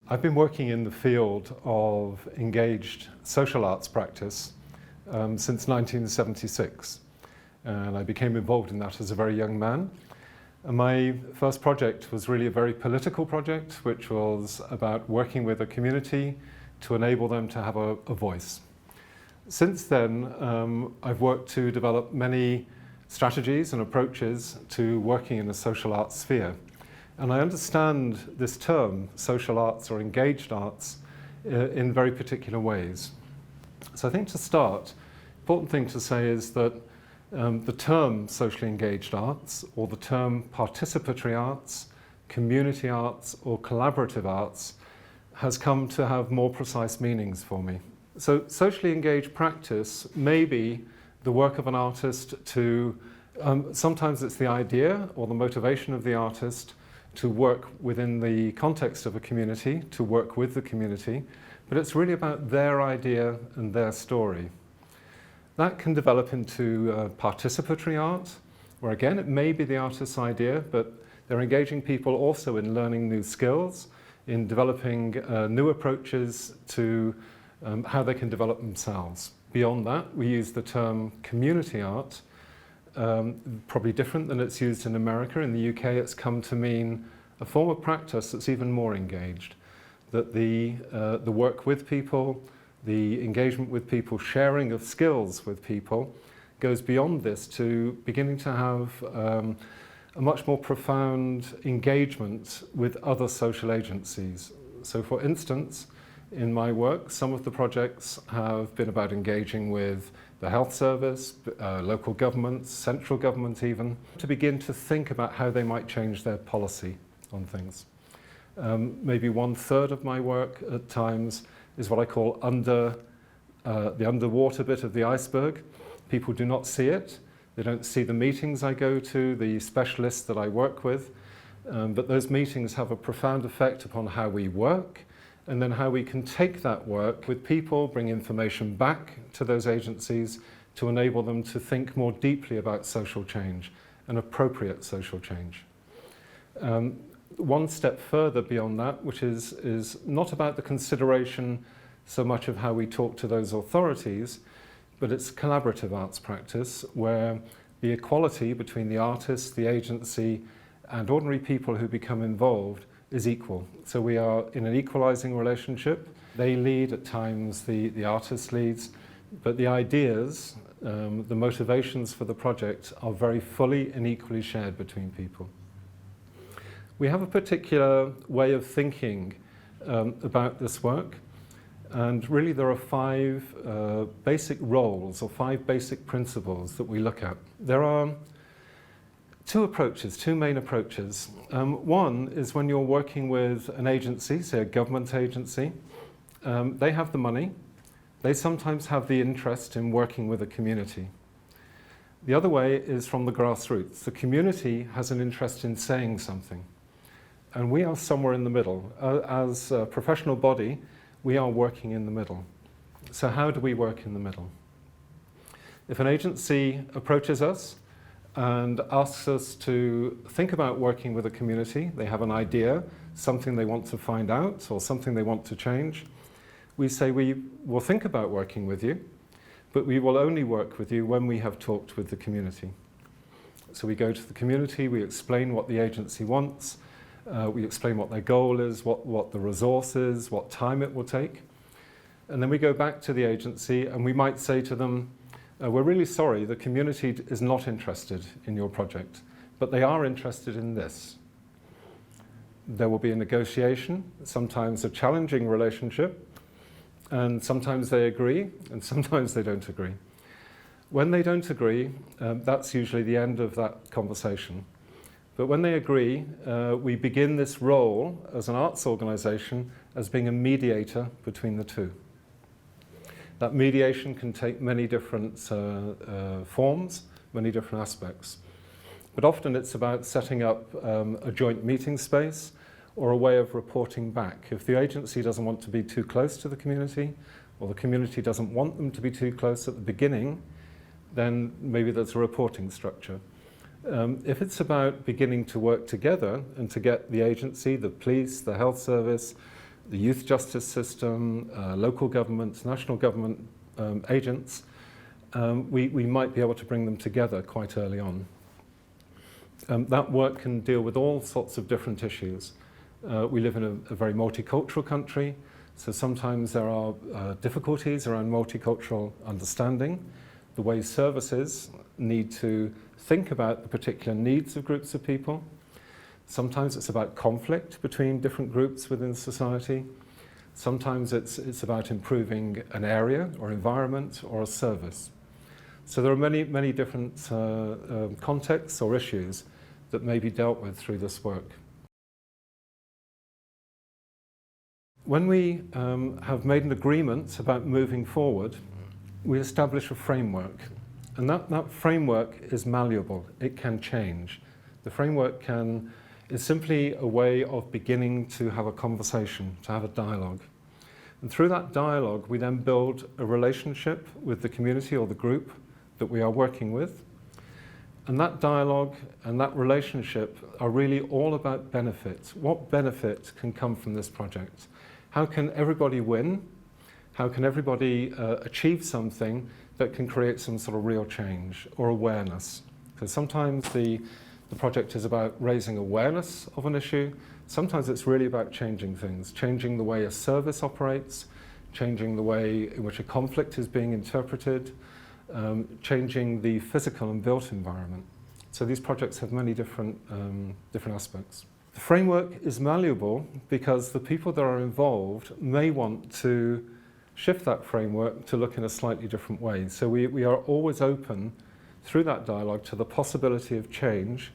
I've been working in the field of engaged social arts practice since 1976, and I became involved in that as a very young man. And my first project was really a very political project, which was about working with a community to enable them to have a voice. Since then, I've worked to develop many strategies and approaches to working in the social arts sphere. And I understand this term, social arts or engaged arts, in very particular ways. So I think to start, important thing to say is that the term socially engaged arts, or the term participatory arts, community arts, or collaborative arts, has come to have more precise meanings for me. So socially engaged practice may be the work of an artist to, sometimes it's the idea or the motivation of the artist to work within the context of a community, to work with the community, but it's really about their idea and their story. That can develop into participatory art, where again it may be the artist's idea, but they're engaging people also in learning new skills, in developing new approaches to how they can develop themselves. Beyond that, we use the term community art, probably different than it's used in America. In the UK, it's come to mean a form of practice that's even more engaged. That the work with people, the engagement with people, sharing of skills with people, goes beyond this to beginning to have a much more profound engagement with other social agencies. So for instance, in my work, some of the projects have been about engaging with the health service, local governments, central government even, to begin to think about how they might change their policy on things. Maybe 1/3 of my work at times is what I call the underwater bit of the iceberg. People do not see it. They don't see the meetings I go to, the specialists that I work with, but those meetings have a profound effect upon how we work, and then how we can take that work with people, bring information back to those agencies to enable them to think more deeply about social change and appropriate social change. One step further beyond that, which is not about the consideration so much of how we talk to those authorities, but it's collaborative arts practice where the equality between the artist, the agency, and ordinary people who become involved is equal. So we are in an equalizing relationship. They lead, at times the artist leads, but the ideas, the motivations for the project are very fully and equally shared between people. We have a particular way of thinking about this work, and really there are 5 basic roles or 5 basic principles that we look at. There are two main approaches. One is when you're working with an agency, say a government agency. They have the money. They sometimes have the interest in working with a community. The other way is from the grassroots. The community has an interest in saying something. And we are somewhere in the middle. As a professional body, we are working in the middle. So how do we work in the middle? If an agency approaches us and asks us to think about working with a community, they have an idea, something they want to find out or something they want to change, we say we will think about working with you, but we will only work with you when we have talked with the community. So we go to the community, we explain what the agency wants, we explain what their goal is, what the resource is, what time it will take, and then we go back to the agency and we might say to them, we're really sorry, the community is not interested in your project, but they are interested in this. There will be a negotiation, sometimes a challenging relationship, and sometimes they agree, and sometimes they don't agree. When they don't agree, that's usually the end of that conversation. But when they agree, we begin this role as an arts organisation as being a mediator between the two. That mediation can take many different forms, many different aspects. But often it's about setting up a joint meeting space or a way of reporting back. If the agency doesn't want to be too close to the community, or the community doesn't want them to be too close at the beginning, then maybe there's a reporting structure. If it's about beginning to work together and to get the agency, the police, the health service, the youth justice system, local governments, national government agents, we might be able to bring them together quite early on. That work can deal with all sorts of different issues. We live in a very multicultural country, so sometimes there are difficulties around multicultural understanding, the way services need to think about the particular needs of groups of people. Sometimes it's about conflict between different groups within society. Sometimes it's about improving an area or environment or a service. So there are many different contexts or issues that may be dealt with through this work. When we have made an agreement about moving forward, we establish a framework. And that framework is malleable. It can change. The framework is simply a way of beginning to have a conversation, to have a dialogue. And through that dialogue, we then build a relationship with the community or the group that we are working with. And that dialogue and that relationship are really all about benefit. What benefit can come from this project? How can everybody win? How can everybody achieve something that can create some sort of real change or awareness? Because sometimes the project is about raising awareness of an issue. Sometimes it's really about changing things, changing the way a service operates, changing the way in which a conflict is being interpreted, changing the physical and built environment. So these projects have many different aspects. The framework is malleable because the people that are involved may want to shift that framework to look in a slightly different way. So we are always open through that dialogue to the possibility of change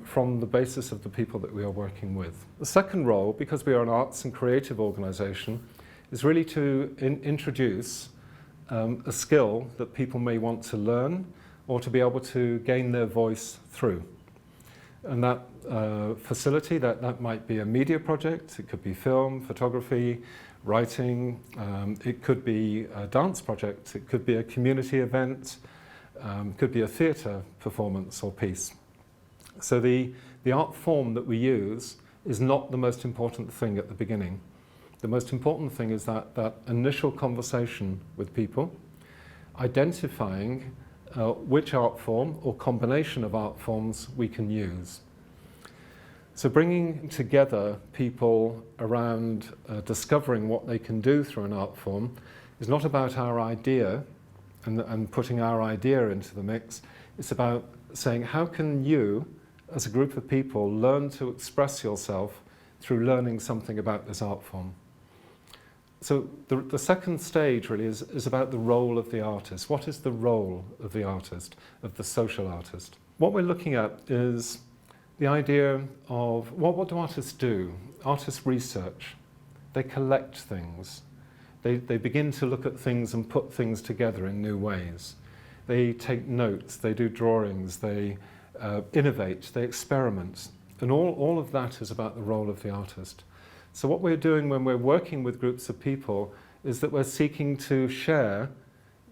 from the basis of the people that we are working with. The second role, because we are an arts and creative organisation, is really to introduce a skill that people may want to learn or to be able to gain their voice through. And that facility, that might be a media project, it could be film, photography, writing, it could be a dance project, it could be a community event, it could be a theatre performance or piece. So the art form that we use is not the most important thing at the beginning. The most important thing is that initial conversation with people, identifying which art form or combination of art forms we can use. So bringing together people around discovering what they can do through an art form is not about our idea and putting our idea into the mix. It's about saying, how can you, as a group of people, learn to express yourself through learning something about this art form? So the second stage really is about the role of the artist. What is the role of the artist, of the social artist? What we're looking at is the idea of what do artists do? Artists research. They collect things. They begin to look at things and put things together in new ways. They take notes, they do drawings, they innovate, they experiment. And all of that is about the role of the artist. So what we're doing when we're working with groups of people is that we're seeking to share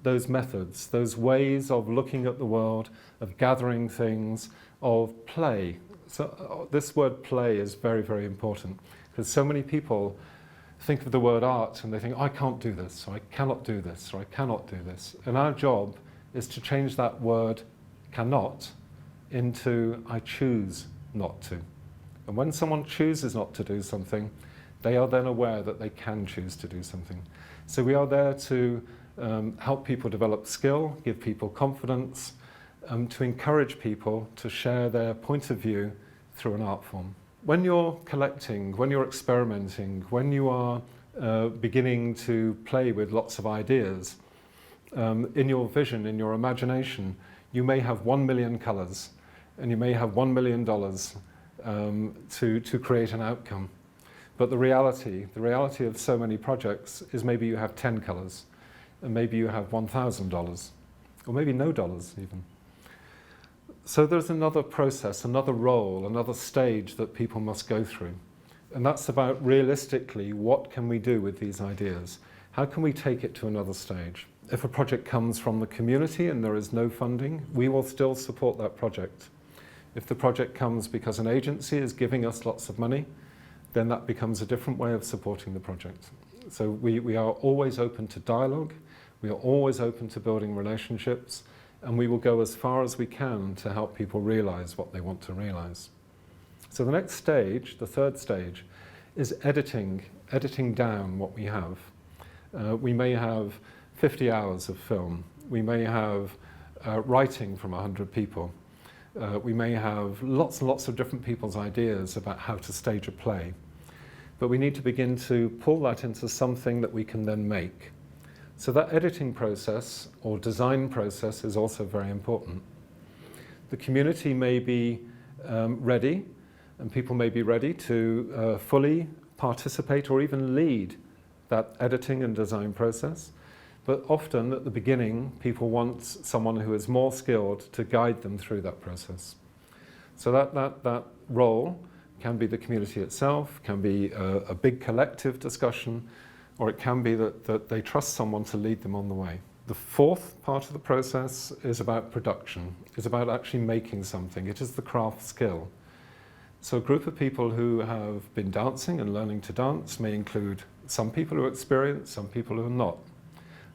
those methods, those ways of looking at the world, of gathering things, of play. So this word play is very, very important because so many people think of the word art and they think, I can't do this, or I cannot do this, or I cannot do this. And our job is to change that word cannot into I choose not to. And when someone chooses not to do something, they are then aware that they can choose to do something. So we are there to help people develop skill, give people confidence, to encourage people to share their point of view through an art form. When you're collecting, when you're experimenting, when you are beginning to play with lots of ideas, in your vision, in your imagination, you may have 1 million colours and you may have $1 million to create an outcome. But the reality of so many projects is maybe you have 10 colours and maybe you have $1,000 or maybe no dollars even. So there's another process, another role, another stage that people must go through. And that's about realistically, what can we do with these ideas? How can we take it to another stage? If a project comes from the community and there is no funding, we will still support that project. If the project comes because an agency is giving us lots of money, then that becomes a different way of supporting the project. So we are always open to dialogue, we are always open to building relationships, and we will go as far as we can to help people realize what they want to realize. So the next stage, the third stage, is editing down what we have. We may have 50 hours of film, we may have writing from 100 people, we may have lots and lots of different people's ideas about how to stage a play. But we need to begin to pull that into something that we can then make. So that editing process or design process is also very important. The community may be ready, and people may be ready to fully participate or even lead that editing and design process. But often at the beginning, people want someone who is more skilled to guide them through that process. So that role can be the community itself, can be a big collective discussion, or it can be that they trust someone to lead them on the way. The fourth part of the process is about production. It's about actually making something. It is the craft skill. So a group of people who have been dancing and learning to dance may include some people who are experienced, some people who are not.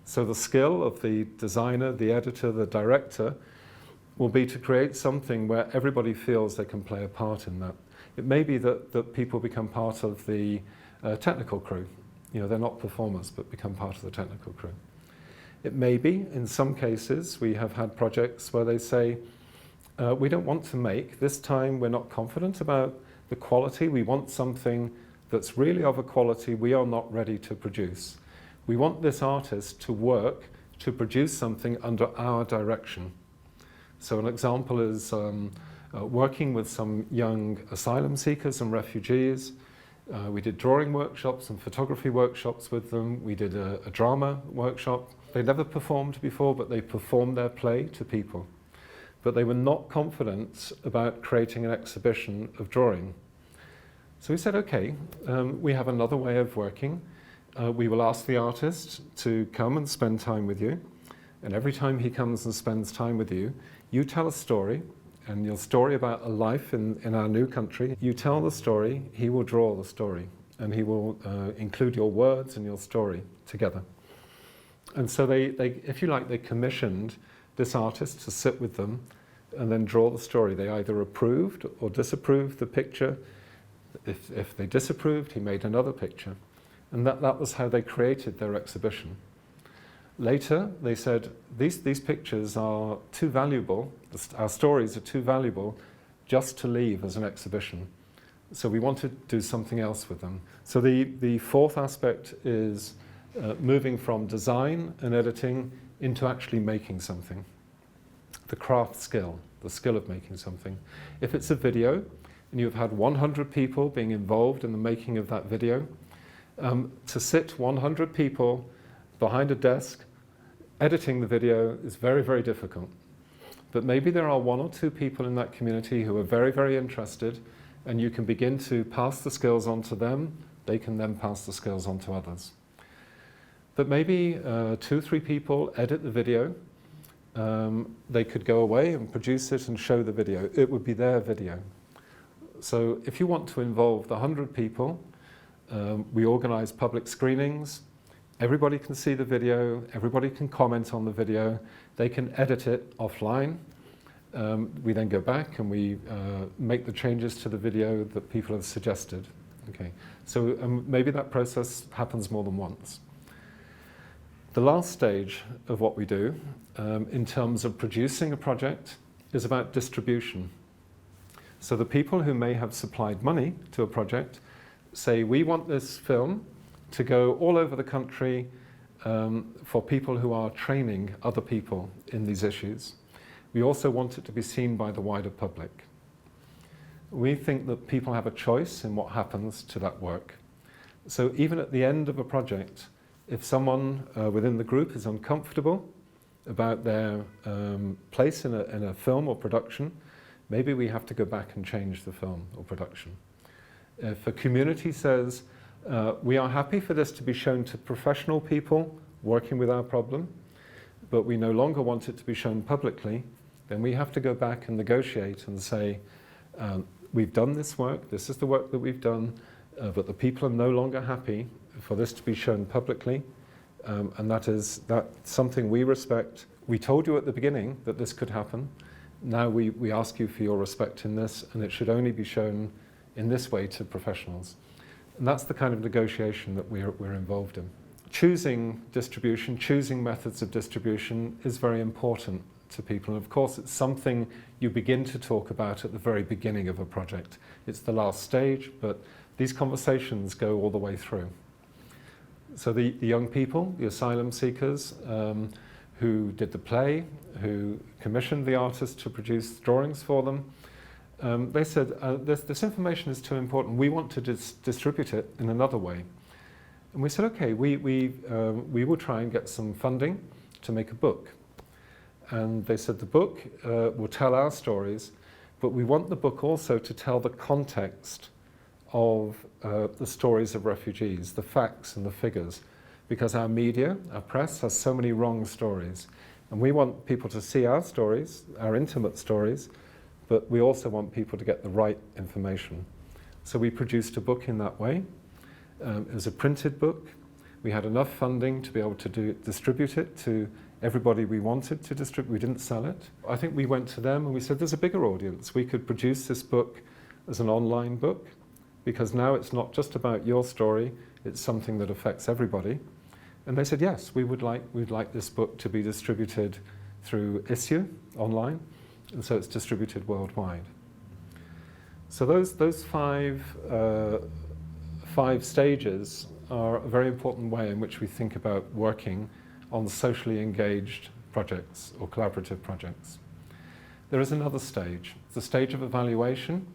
So the skill of the designer, the editor, the director will be to create something where everybody feels they can play a part in that. It may be that people become part of the technical crew. You know, they're not performers, but become part of the technical crew. It may be, in some cases, we have had projects where they say, we don't want to make, this time we're not confident about the quality, we want something that's really of a quality we are not ready to produce. We want this artist to work to produce something under our direction. So an example is working with some young asylum seekers and refugees. We did drawing workshops and photography workshops with them. We did a drama workshop. They never performed before, but they performed their play to people. But they were not confident about creating an exhibition of drawing. So we said, okay, we have another way of working. We will ask the artist to come and spend time with you. And every time he comes and spends time with you, you tell a story, and your story about a life in our new country. You tell the story, he will draw the story, and he will include your words and your story together. And so they, if you like, they commissioned this artist to sit with them and then draw the story. They either approved or disapproved the picture. If they disapproved, he made another picture. And that was how they created their exhibition. Later, they said, these pictures are too valuable, our stories are too valuable just to leave as an exhibition. So we want to do something else with them. So the fourth aspect is moving from design and editing into actually making something. The craft skill, the skill of making something. If it's a video, and you've had 100 people being involved in the making of that video, to sit 100 people behind a desk editing the video is very, very difficult. But maybe there are one or two people in that community who are very, very interested, and you can begin to pass the skills on to them. They can then pass the skills on to others. But maybe 2 or 3 people edit the video. They could go away and produce it and show the video. It would be their video. So if you want to involve the 100 people, we organize public screenings. Everybody can see the video, everybody can comment on the video, they can edit it offline. We then go back and we make the changes to the video that people have suggested. Okay. So maybe that process happens more than once. The last stage of what we do in terms of producing a project is about distribution. So the people who may have supplied money to a project say, we want this film to go all over the country for people who are training other people in these issues. We also want it to be seen by the wider public. We think that people have a choice in what happens to that work. So even at the end of a project, if someone within the group is uncomfortable about their place in a film or production, maybe we have to go back and change the film or production. If a community says, we are happy for this to be shown to professional people working with our problem, but we no longer want it to be shown publicly, then we have to go back and negotiate and say, we've done this work, this is the work that we've done, but the people are no longer happy for this to be shown publicly, and that's something we respect. We told you at the beginning that this could happen. Now we ask you for your respect in this, and it should only be shown in this way to professionals. And that's the kind of negotiation that we're involved in. Choosing distribution, choosing methods of distribution is very important to people. And of course, it's something you begin to talk about at the very beginning of a project. It's the last stage, but these conversations go all the way through. So the young people, the asylum seekers, who did the play, who commissioned the artist to produce drawings for them, they said, this information is too important. We want to distribute it in another way. And we said, okay, we will try and get some funding to make a book. And they said the book will tell our stories, but we want the book also to tell the context of the stories of refugees, the facts and the figures, because our media, our press, has so many wrong stories. And we want people to see our stories, our intimate stories, but we also want people to get the right information. So we produced a book in that way. It was a printed book. We had enough funding to be able to distribute it to everybody we wanted to distribute. We didn't sell it. I think we went to them and we said, there's a bigger audience. We could produce this book as an online book, because now it's not just about your story, it's something that affects everybody. And they said, yes, we'd like this book to be distributed through Issue online, and so it's distributed worldwide. So those five stages are a very important way in which we think about working on socially engaged projects or collaborative projects. There is another stage, the stage of evaluation.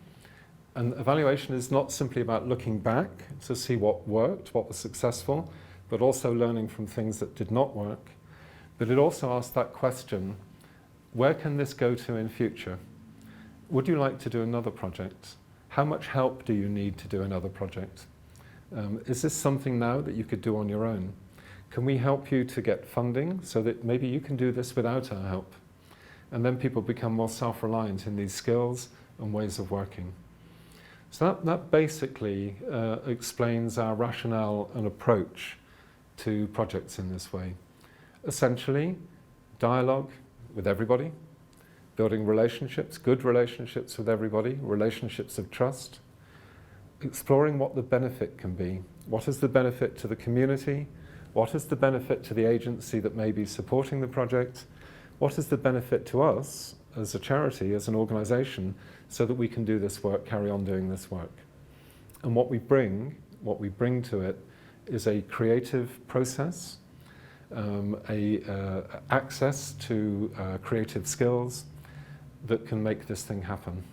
And evaluation is not simply about looking back to see what worked, what was successful, but also learning from things that did not work. But it also asks that question, where can this go to in future? Would you like to do another project? How much help do you need to do another project? Is this something now that you could do on your own? Can we help you to get funding so that maybe you can do this without our help? And then people become more self-reliant in these skills and ways of working. So that basically explains our rationale and approach to projects in this way. Essentially, dialogue with everybody, building relationships, good relationships with everybody, relationships of trust, exploring what the benefit can be. What is the benefit to the community? What is the benefit to the agency that may be supporting the project? What is the benefit to us as a charity, as an organisation, so that we can do this work, carry on doing this work? And what we bring to it is a creative process, access to creative skills that can make this thing happen.